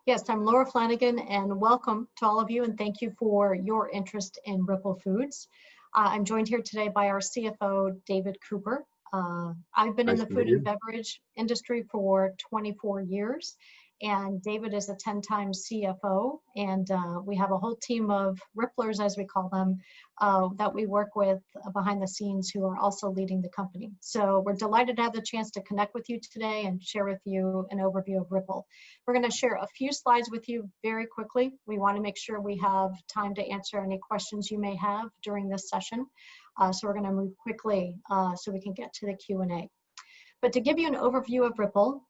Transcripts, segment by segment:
Yes, I'm Laura Flanagan, and welcome to all of you, and thank you for your interest in Ripple Foods. I'm joined here today by our CFO, David Cooper. I've been in the food and beverage industry for 24 years, and David is a 10-time CFO, and we have a whole team of Ripplers, as we call them, that we work with behind the scenes who are also leading the company. So we're delighted to have the chance to connect with you today and share with you an overview of Ripple. We're going to share a few slides with you very quickly. We want to make sure we have time to answer any questions you may have during this session. So we're going to move quickly so we can get to the Q&A. But to give you an overview of Ripple,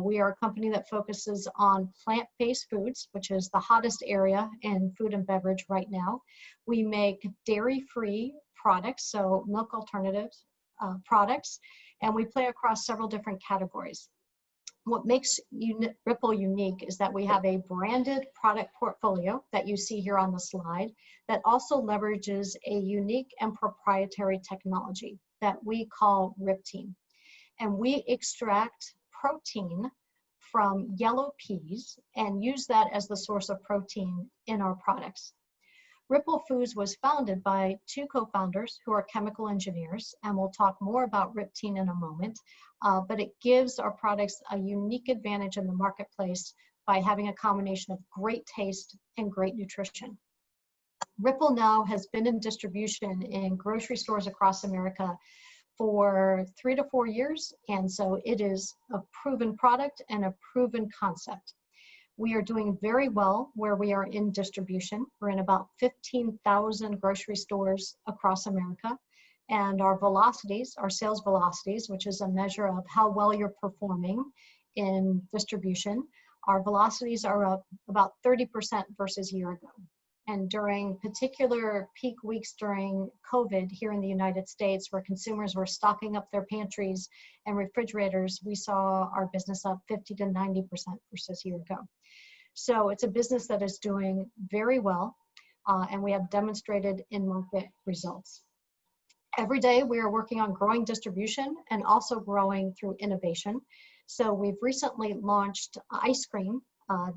we are a company that focuses on plant-based foods, which is the hottest area in food and beverage right now. We make dairy-free products, so milk alternatives products, and we play across several different categories. What makes Ripple unique is that we have a branded product portfolio that you see here on the slide that also leverages a unique and proprietary technology that we call Riptene. And we extract protein from yellow peas and use that as the source of protein in our products. Ripple Foods was founded by two co-founders who are chemical engineers, and we'll talk more about Riptene in a moment, but it gives our products a unique advantage in the marketplace by having a combination of great taste and great nutrition. Ripple now has been in distribution in grocery stores across America for 3 to 4 years, and so it is a proven product and a proven concept. We are doing very well where we are in distribution. We're in about 15,000 grocery stores across America, and our velocities, our sales velocities, which is a measure of how well you're performing in distribution, our velocities are up about 30% versus a year ago. And during particular peak weeks during COVID here in the United States, where consumers were stocking up their pantries and refrigerators, we saw our business up 50 to 90% versus a year ago. So it's a business that is doing very well, and we have demonstrated in-market results. Every day we are working on growing distribution and also growing through innovation. So we've recently launched ice cream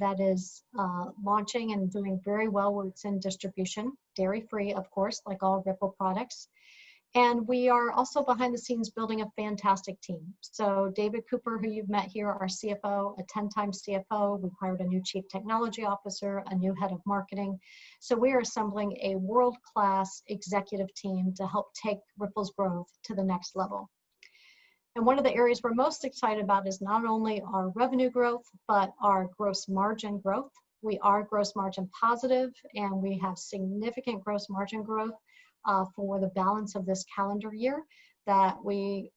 that is launching and doing very well where it's in distribution, dairy-free, of course, like all Ripple products. And we are also behind the scenes building a fantastic team. So David Cooper, who you've met here, our CFO, a 10-time CFO, we've hired a new Chief Technology Officer, a new head of marketing. So we are assembling a world-class executive team to help take Ripple's growth to the next level. And one of the areas we're most excited about is not only our revenue growth, but our gross margin growth. We are gross margin positive, and we have significant gross margin growth for the balance of this calendar year that we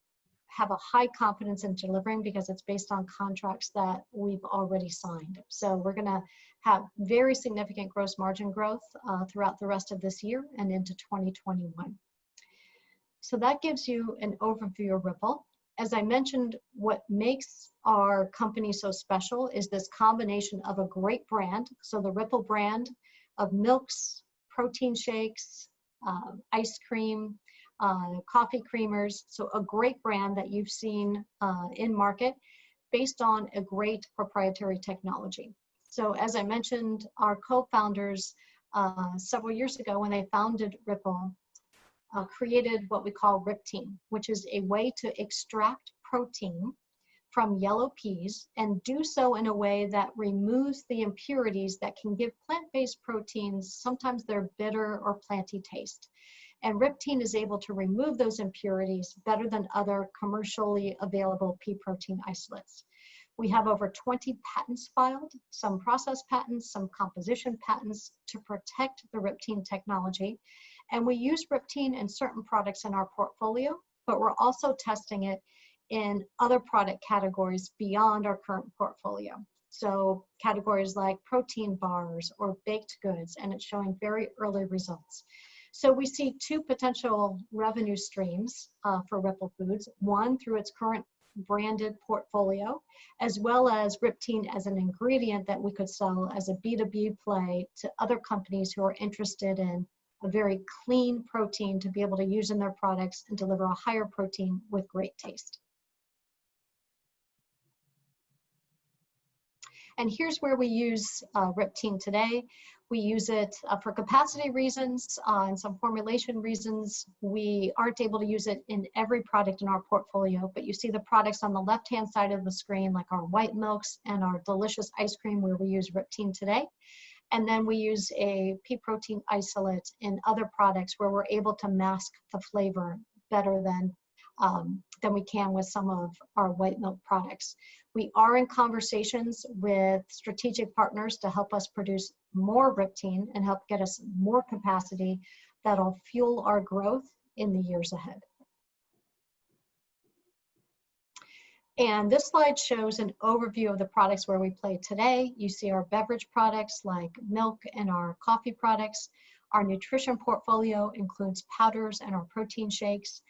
have a high confidence in delivering because it's based on contracts that we've already signed. So we're gonna have very significant gross margin growth throughout the rest of this year and into 2021. So that gives you an overview of Ripple. As I mentioned, what makes our company so special is this combination of a great brand. So the Ripple brand of milks, protein shakes, ice cream, coffee creamers. So a great brand that you've seen in market based on a great proprietary technology. So as I mentioned, our co-founders several years ago when they founded Ripple, created what we call Riptene, which is a way to extract protein from yellow peas and do so in a way that removes the impurities that can give plant-based proteins, sometimes they're bitter or planty taste. And Riptene is able to remove those impurities better than other commercially available pea protein isolates. We have over 20 patents filed, some process patents, some composition patents to protect the Riptene technology. And we use Riptene in certain products in our portfolio, but we're also testing it in other product categories beyond our current portfolio. So categories like protein bars or baked goods, and it's showing very early results. So we see two potential revenue streams for Ripple Foods, one through its current branded portfolio, as well as Riptene as an ingredient that we could sell as a B2B play to other companies who are interested in a very clean protein to be able to use in their products and deliver a higher protein with great taste. And here's where we use Riptene today. We use it for capacity reasons and some formulation reasons. We aren't able to use it in every product in our portfolio, but you see the products on the left-hand side of the screen, like our white milks and our delicious ice cream, where we use Riptene today. And then we use a pea protein isolate in other products where we're able to mask the flavor better than we can with some of our white milk products. We are in conversations with strategic partners to help us produce more Riptene and help get us more capacity that'll fuel our growth in the years ahead. And this slide shows an overview of the products where we play today. You see our beverage products like milk and our coffee products. Our nutrition portfolio includes powders and our protein shakes.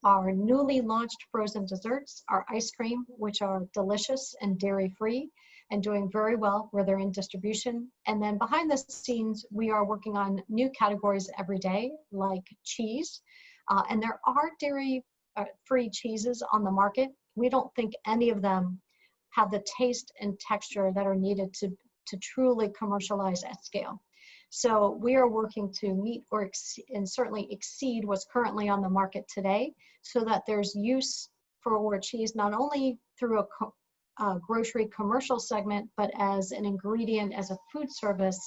Our newly launched frozen desserts, our ice cream, which are delicious and dairy-free and doing very well where they're in distribution. And then behind the scenes, we are working on new categories every day, like cheese. And there are dairy-free cheeses on the market. We don't think any of them have the taste and texture that are needed to truly commercialize at scale. So we are working to meet and certainly exceed what's currently on the market today, so that there's use for cheese not only through a grocery commercial segment, but as an ingredient, as a food service,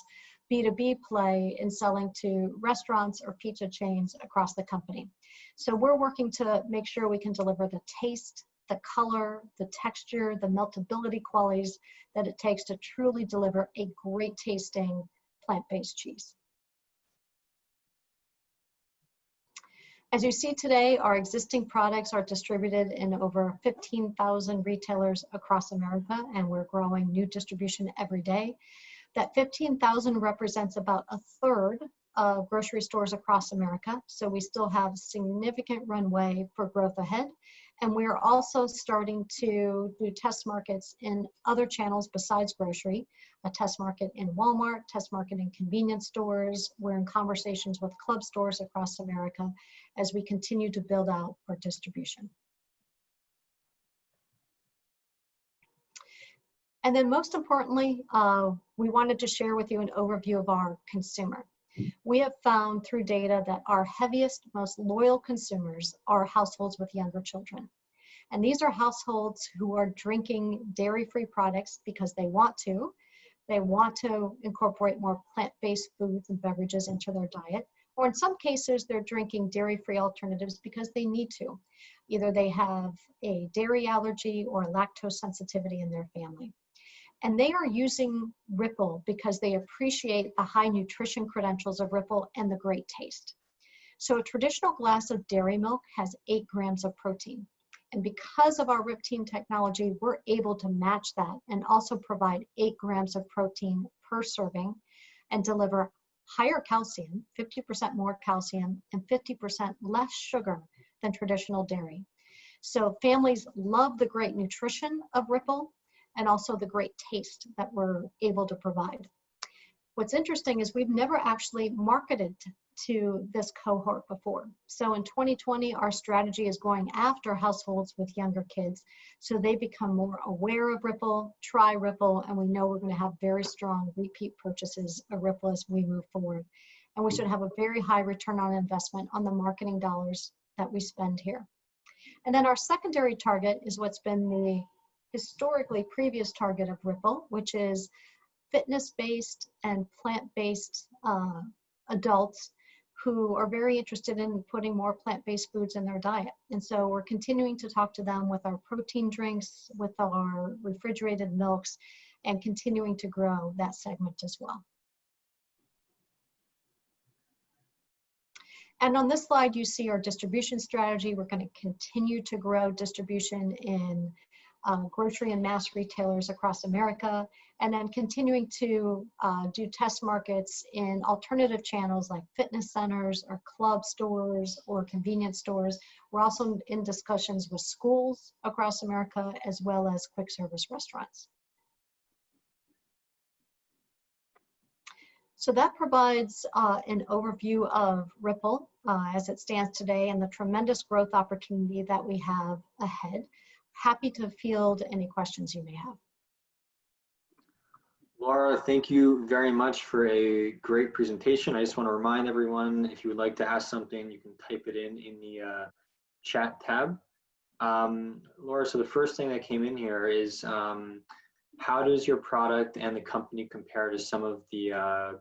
B2B play in selling to restaurants or pizza chains across the company. So we're working to make sure we can deliver the taste, the color, the texture, the meltability qualities that it takes to truly deliver a great tasting plant-based cheese. As you see today, our existing products are distributed in over 15,000 retailers across America, and we're growing new distribution every day. That 15,000 represents about a third of grocery stores across America, so we still have significant runway for growth ahead. And we're also starting to do test markets in other channels besides grocery, a test market in Walmart, test market in convenience stores. We're in conversations with club stores across America as we continue to build out our distribution. And then most importantly, we wanted to share with you an overview of our consumer. We have found through data that our heaviest, most loyal consumers are households with younger children. And these are households who are drinking dairy-free products because they want to. They want to incorporate more plant-based foods and beverages into their diet. Or in some cases, they're drinking dairy-free alternatives because they need to. Either they have a dairy allergy or lactose sensitivity in their family. And they are using Ripple because they appreciate the high nutrition credentials of Ripple and the great taste. So a traditional glass of dairy milk has 8 grams of protein. And because of our Riptene technology, we're able to match that and also provide 8 grams of protein per serving and deliver higher calcium, 50% more calcium, and 50% less sugar than traditional dairy. So families love the great nutrition of Ripple and also the great taste that we're able to provide. What's interesting is we've never actually marketed to this cohort before. So in 2020, our strategy is going after households with younger kids so they become more aware of Ripple, try Ripple, and we know we're going to have very strong repeat purchases of Ripple as we move forward. And we should have a very high return on investment on the marketing dollars that we spend here. And then our secondary target is what's been the historically previous target of Ripple, which is fitness-based and plant-based adults who are very interested in putting more plant-based foods in their diet. And so we're continuing to talk to them with our protein drinks, with our refrigerated milks, and continuing to grow that segment as well. And on this slide, you see our distribution strategy. We're going to continue to grow distribution in grocery and mass retailers across America, and then continuing to do test markets in alternative channels like fitness centers or club stores or convenience stores. We're also in discussions with schools across America as well as quick service restaurants. So that provides an overview of Ripple as it stands today and the tremendous growth opportunity that we have ahead. Happy to field any questions you may have. Laura, thank you very much for a great presentation. I just want to remind everyone, if you would like to ask something, you can type it in the chat tab. Laura, so the first thing that came in here is how does your product and the company compare to some of the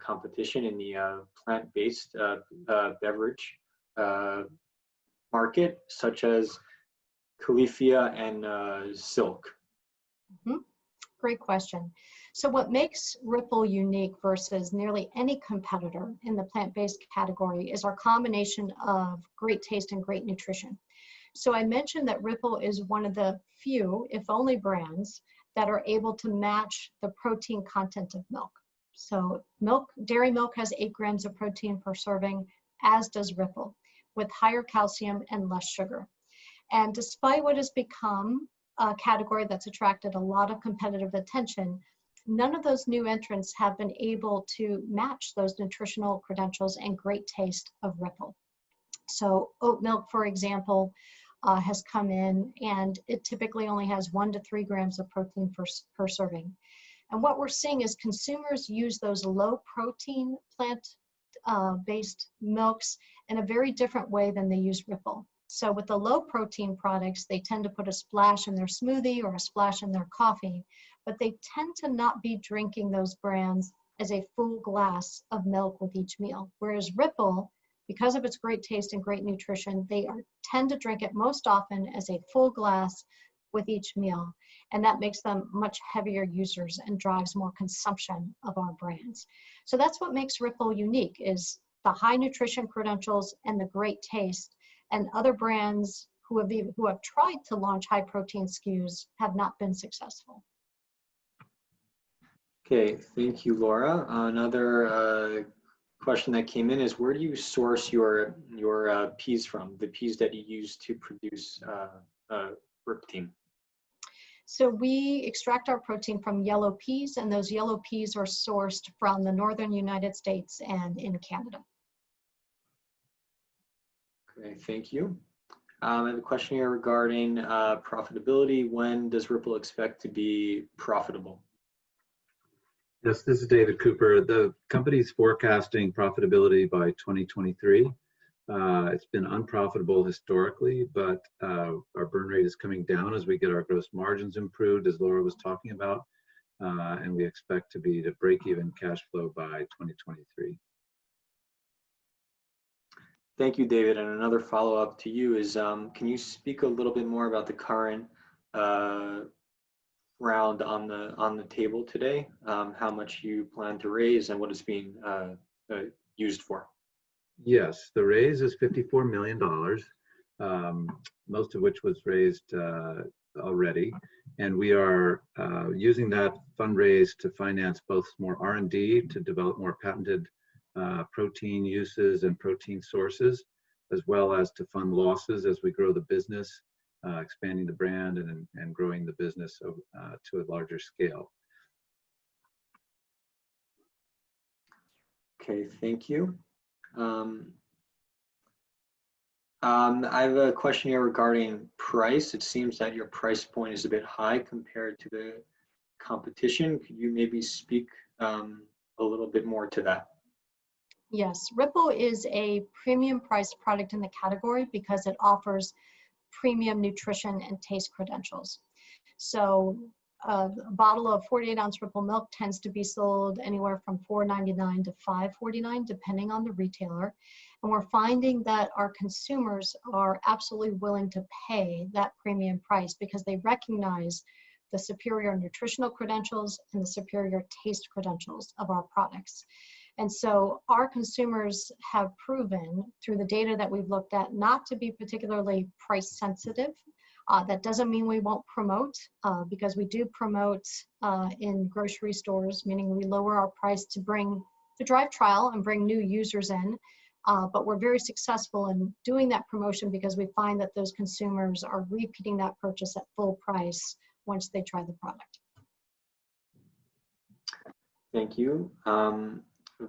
competition in the plant-based beverage market, such as Califia and Silk? Mm-hmm. Great question. So what makes Ripple unique versus nearly any competitor in the plant-based category is our combination of great taste and great nutrition. So I mentioned that Ripple is one of the few, if only, brands that are able to match the protein content of milk. So dairy milk has 8 grams of protein per serving, as does Ripple, with higher calcium and less sugar. And despite what has become a category that's attracted a lot of competitive attention, none of those new entrants have been able to match those nutritional credentials and great taste of Ripple. So oat milk, for example, has come in, and it typically only has 1 to 3 grams of protein per serving. And what we're seeing is consumers use those low protein plant-based milks in a very different way than they use Ripple. So with the low protein products, they tend to put a splash in their smoothie or a splash in their coffee, but they tend to not be drinking those brands as a full glass of milk with each meal. Whereas Ripple, because of its great taste and great nutrition, they tend to drink it most often as a full glass with each meal. And that makes them much heavier users and drives more consumption of our brands. So that's what makes Ripple unique, is the high nutrition credentials and the great taste. And other brands who have tried to launch high protein SKUs have not been successful. Okay, thank you, Laura. Another question that came in is, where do you source your peas from, the peas that you use to produce protein? So we extract our protein from yellow peas, and those yellow peas are sourced from the northern United States and in Canada. Okay, thank you. I have a question here regarding profitability. When does Ripple expect to be profitable? Yes, this is David Cooper. The company's forecasting profitability by 2023. It's been unprofitable historically, but our burn rate is coming down as we get our gross margins improved, as Laura was talking about, and we expect to be to break even cash flow by 2023. Thank you, David. And another follow-up to you is, can you speak a little bit more about the current round on the table today? How much you plan to raise and what it's being used for? Yes, the raise is $54 million, most of which was raised already. And we are using that fundraise to finance both more R&D to develop more patented protein uses and protein sources, as well as to fund losses as we grow the business, expanding the brand and growing the business to a larger scale. Okay, thank you. I have a question here regarding price. It seems that your price point is a bit high compared to the competition. Could you maybe speak a little bit more to that? Yes, Ripple is a premium priced product in the category because it offers premium nutrition and taste credentials. So a bottle of 48-ounce Ripple milk tends to be sold anywhere from $4.99 to $5.49, depending on the retailer. And we're finding that our consumers are absolutely willing to pay that premium price because they recognize the superior nutritional credentials and the superior taste credentials of our products. And so our consumers have proven through the data that we've looked at not to be particularly price sensitive. That doesn't mean we won't promote, because we do promote in grocery stores, meaning we lower our price to drive trial and bring new users in. But we're very successful in doing that promotion because we find that those consumers are repeating that purchase at full price once they try the product. Thank you.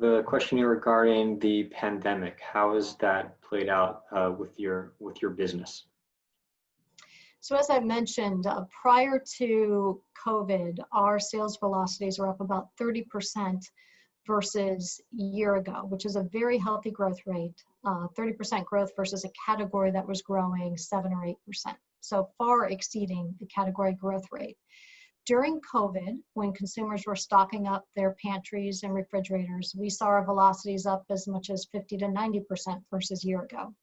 The question here regarding the pandemic, how has that played out with your business? So as I mentioned, prior to COVID, our sales velocities are up about 30% versus a year ago, which is a very healthy growth rate, 30% growth versus a category that was growing 7 or 8%. So far exceeding the category growth rate. During COVID, when consumers were stocking up their pantries and refrigerators, we saw our velocities up as much as 50 to 90% versus a year ago.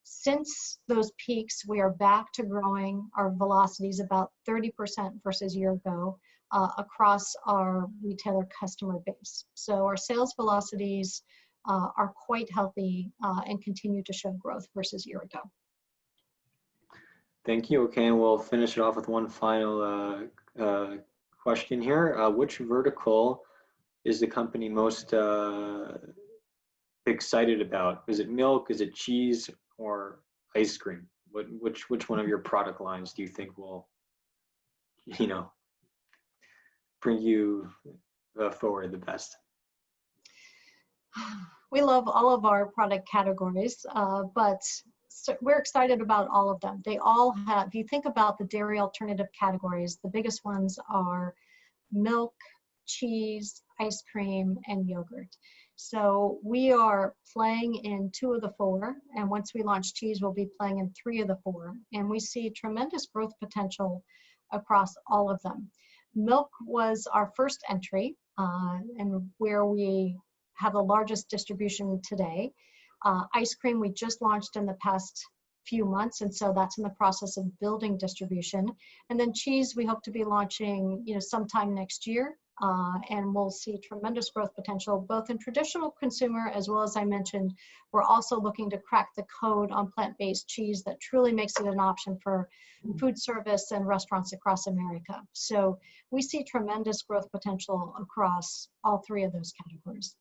Since those peaks, we are back to growing our velocities about 30% versus a year ago across our retailer customer base. So our sales velocities are quite healthy and continue to show growth versus a year ago. Thank you. Okay, and we'll finish it off with one final question here. Which vertical is the company most excited about? Is it milk? Is it cheese? Or ice cream? Which one of your product lines do you think will, bring you forward the best? We love all of our product categories, but we're excited about all of them. They all have, if you think about the dairy alternative categories, the biggest ones are milk, cheese, ice cream, and yogurt. So we are playing in 2 of the 4, and once we launch cheese, we'll be playing in 3 of the 4, and we see tremendous growth potential across all of them. Milk was our first entry, and where we have the largest distribution today. Ice cream we just launched in the past few months, and so that's in the process of building distribution. And then cheese we hope to be launching sometime next year, and we'll see tremendous growth potential both in traditional consumer, as well as I mentioned, we're also looking to crack the code on plant-based cheese that truly makes it an option for food service and restaurants across America. So we see tremendous growth potential across all 3 of those categories.